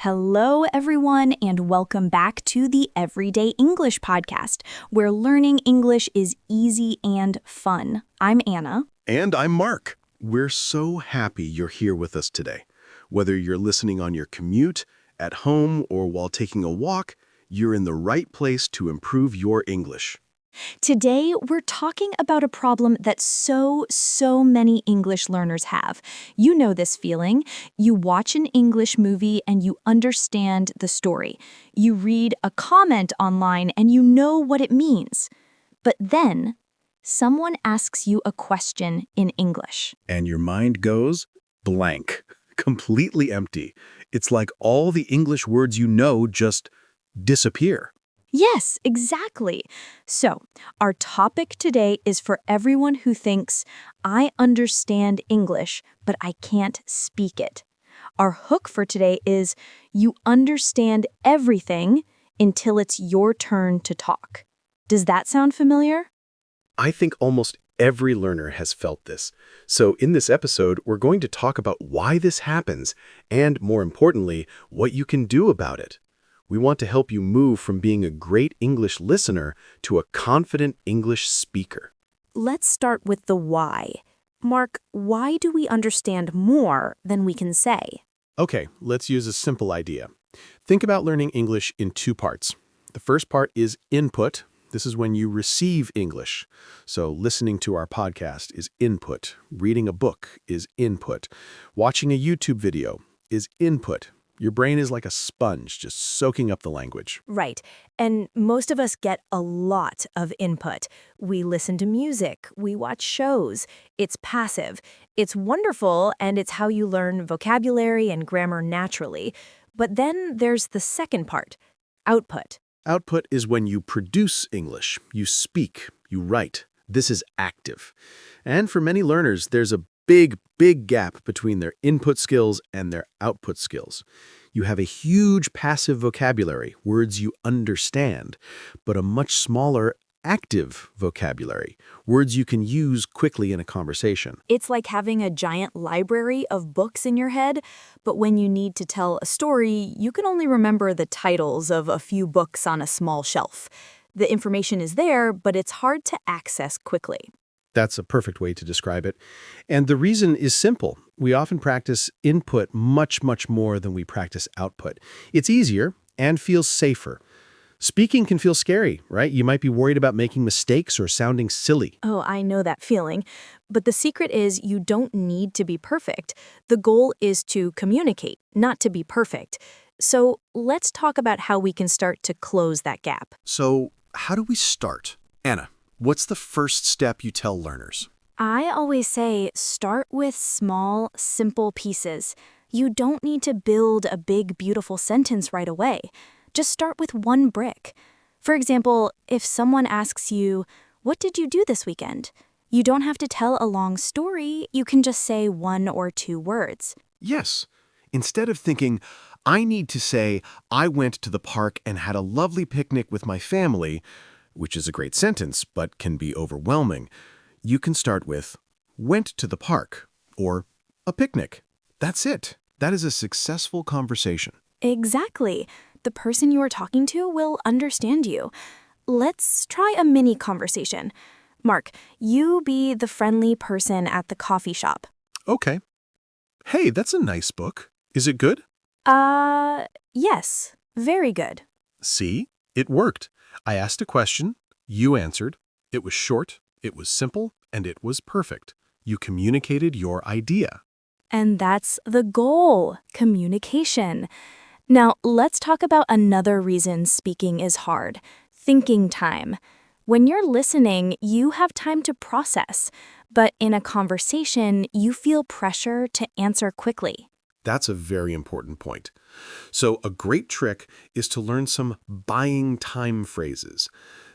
Hello, everyone, and welcome back to the Everyday English podcast, where learning English is easy and fun. I'm Anna. And I'm Mark. We're so happy you're here with us today. Whether you're listening on your commute, at home, or while taking a walk, you're in the right place to improve your English. Today, we're talking about a problem that so many English learners have. You know this feeling. You watch an English movie and you understand the story. You read a comment online and you know what it means. But then, someone asks you a question in English. And your mind goes blank, completely empty. It's like all the English words you know just disappear. Yes, exactly. So, our topic today is for everyone who thinks, I understand English, but I can't speak it. Our hook for today is, you understand everything until it's your turn to talk. Does that sound familiar? I think almost every learner has felt this. So in this episode, we're going to talk about why this happens and, more importantly, what you can do about it. We want to help you move from being a great English listener to a confident English speaker. Let's start with the why. Mark, why do we understand more than we can say? Okay, let's use a simple idea. Think about learning English in two parts. The first part is input. This is when you receive English. So listening to our podcast is input. Reading a book is input. Watching a YouTube video is input. Your brain is like a sponge, just soaking up the language. Right. And most of us get a lot of input. We listen to music, we watch shows. It's passive. It's wonderful, and it's how you learn vocabulary and grammar naturally. But then there's the second part, output. Output is when you produce English. You speak, you write. This is active. And for many learners, there's a big gap between their input skills and their output skills. You have a huge passive vocabulary, words you understand, but a much smaller active vocabulary, words you can use quickly in a conversation. It's like having a giant library of books in your head, but when you need to tell a story, you can only remember the titles of a few books on a small shelf. The information is there, but it's hard to access quickly. That's a perfect way to describe it. And the reason is simple. We often practice input much more than we practice output. It's easier and feels safer. Speaking can feel scary, right? You might be worried about making mistakes or sounding silly. Oh, I know that feeling. But the secret is you don't need to be perfect. The goal is to communicate, not to be perfect. So let's talk about how we can start to close that gap. So how do we start? Anna, what's the first step you tell learners? I always say start with small, simple pieces. You don't need to build a big, beautiful sentence right away. Just start with one brick. For example, if someone asks you, "What did you do this weekend?" You don't have to tell a long story. You can just say one or two words. Yes. Instead of thinking, I need to say, I went to the park and had a lovely picnic with my family, which is a great sentence, but can be overwhelming, you can start with, went to the park, or a picnic. That's it. That is a successful conversation. Exactly. The person you are talking to will understand you. Let's try a mini conversation. Mark, you be the friendly person at the coffee shop. Okay. Hey, that's a nice book. Is it good? Yes. Very good. See? It worked. I asked a question. You answered. It was short, it was simple, and it was perfect. You communicated your idea. And that's the goal, communication. Now, let's talk about another reason speaking is hard, thinking time. When you're listening, you have time to process, but in a conversation, you feel pressure to answer quickly. That's a very important point. So a great trick is to learn some buying time phrases.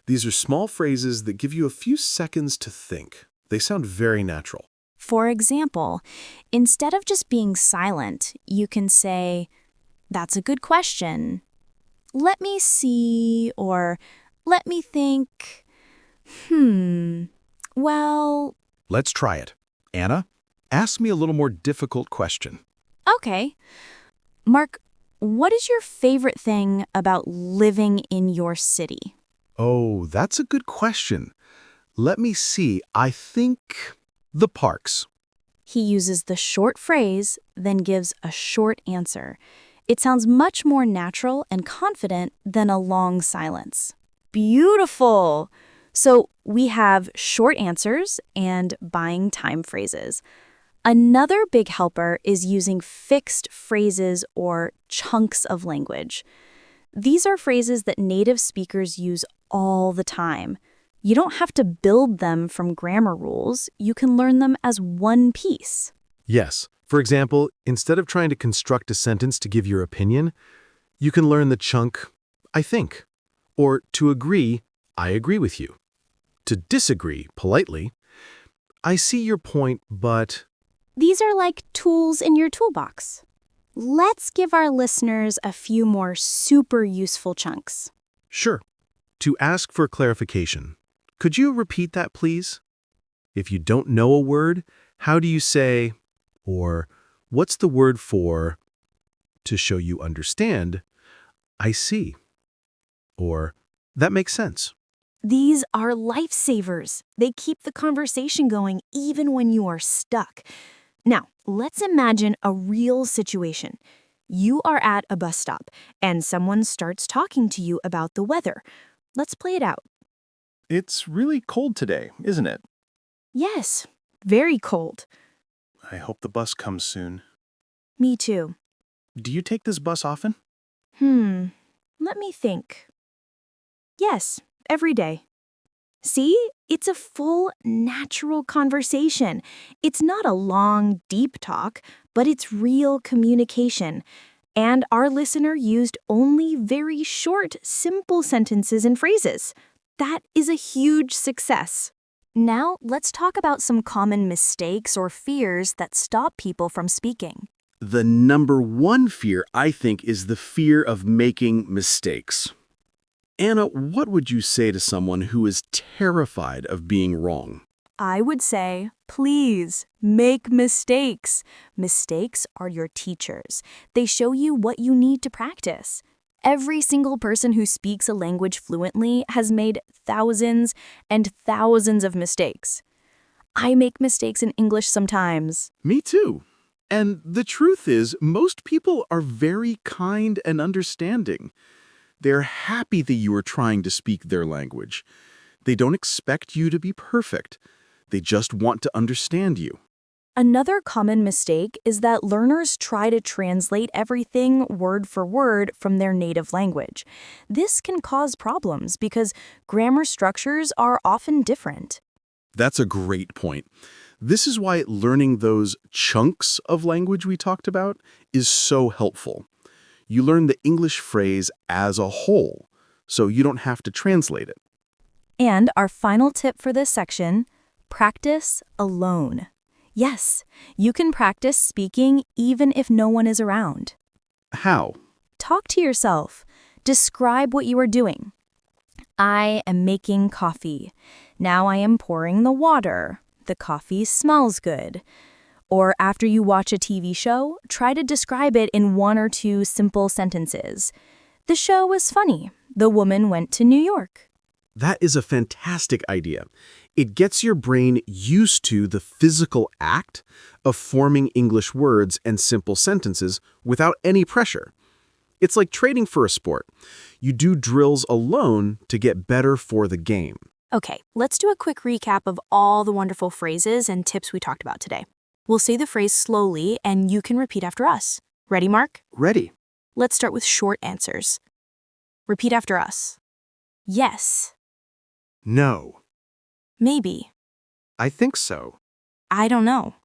These are small phrases that give you a few seconds to think. They sound very natural. For example, instead of just being silent, you can say, "That's a good question. Let me see," or "Let me think. Well..." Let's try it. Anna, ask me a little more difficult question. Okay. Mark, what is your favorite thing about living in your city? Oh, that's a good question. Let me see. I think the parks. He uses the short phrase, then gives a short answer. It sounds much more natural and confident than a long silence. Beautiful! So we have short answers and buying time phrases. Another big helper is using fixed phrases or chunks of language. These are phrases that native speakers use all the time. You don't have to build them from grammar rules. You can learn them as one piece. Yes. For example, instead of trying to construct a sentence to give your opinion, you can learn the chunk, I think. Or to agree, I agree with you. To disagree, politely, I see your point, but... These are like tools in your toolbox. Let's give our listeners a few more super useful chunks. Sure. To ask for clarification, could you repeat that, please? If you don't know a word, how do you say, or what's the word for, to show you understand, I see, or that makes sense. These are lifesavers. They keep the conversation going even when you are stuck. Now, let's imagine a real situation. You are at a bus stop, and someone starts talking to you about the weather. Let's play it out. It's really cold today, isn't it? Yes, very cold. I hope the bus comes soon. Me too. Do you take this bus often? Let me think. Yes, every day. See, it's a full, natural conversation. It's not a long, deep talk, but it's real communication. And our listener used only very short, simple sentences and phrases. That is a huge success. Now, let's talk about some common mistakes or fears that stop people from speaking. The number one fear, I think, is the fear of making mistakes. Anna, what would you say to someone who is terrified of being wrong? I would say, please, make mistakes. Mistakes are your teachers. They show you what you need to practice. Every single person who speaks a language fluently has made thousands and thousands of mistakes. I make mistakes in English sometimes. Me too. And the truth is, most people are very kind and understanding. They're happy that you are trying to speak their language. They don't expect you to be perfect. They just want to understand you. Another common mistake is that learners try to translate everything word for word from their native language. This can cause problems because grammar structures are often different. That's a great point. This is why learning those chunks of language we talked about is so helpful. You learn the English phrase as a whole, so you don't have to translate it. And our final tip for this section, practice alone. Yes, you can practice speaking even if no one is around. How? Talk to yourself. Describe what you are doing. I am making coffee. Now I am pouring the water. The coffee smells good. Or after you watch a TV show, try to describe it in 1 or 2 simple sentences. The show was funny. The woman went to New York. That is a fantastic idea. It gets your brain used to the physical act of forming English words and simple sentences without any pressure. It's like training for a sport. You do drills alone to get better for the game. Okay, let's do a quick recap of all the wonderful phrases and tips we talked about today. We'll say the phrase slowly, and you can repeat after us. Ready, Mark? Ready. Let's start with short answers. Repeat after us. Yes. No. Maybe. I think so. I don't know.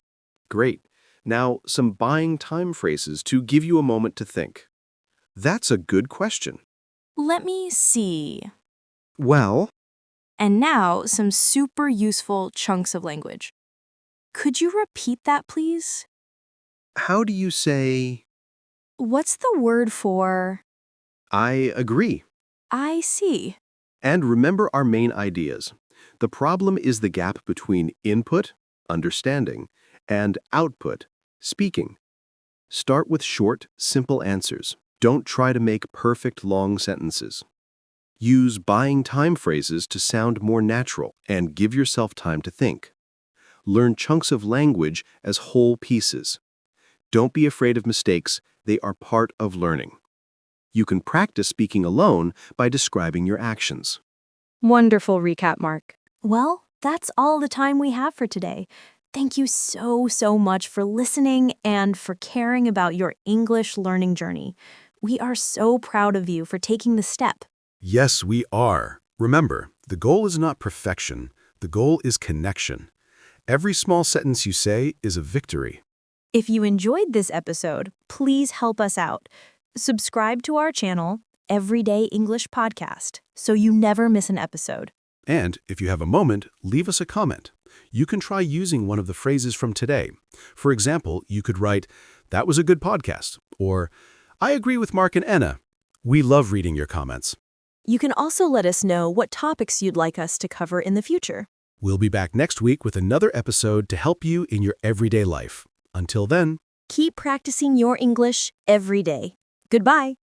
Great. Now, some buying time phrases to give you a moment to think. That's a good question. Let me see. Well, And now, some super useful chunks of language. Could you repeat that, please? how do you say, What's the word for I agree? I see? And remember our main ideas. The problem is the gap between input, understanding, and output, speaking. Start with short, simple answers. Don't try to make perfect long sentences. Use buying time phrases to sound more natural and give yourself time to think. Learn chunks of language as whole pieces. Don't be afraid of mistakes, they are part of learning. You can practice speaking alone by describing your actions. Wonderful recap, Mark. Well, that's all the time we have for today. Thank you so much for listening and for caring about your English learning journey. We are so proud of you for taking the step. Yes, we are. Remember, the goal is not perfection. The goal is connection. Every small sentence you say is a victory. If you enjoyed this episode, please help us out. Subscribe to our channel, Everyday English Podcast, so you never miss an episode. And if you have a moment, leave us a comment. You can try using one of the phrases from today. For example, you could write, "That was a good podcast," or "I agree with Mark and Anna." We love reading your comments. You can also let us know what topics you'd like us to cover in the future. We'll be back next week with another episode to help you in your everyday life. Until then, Keep practicing your English every day. Goodbye.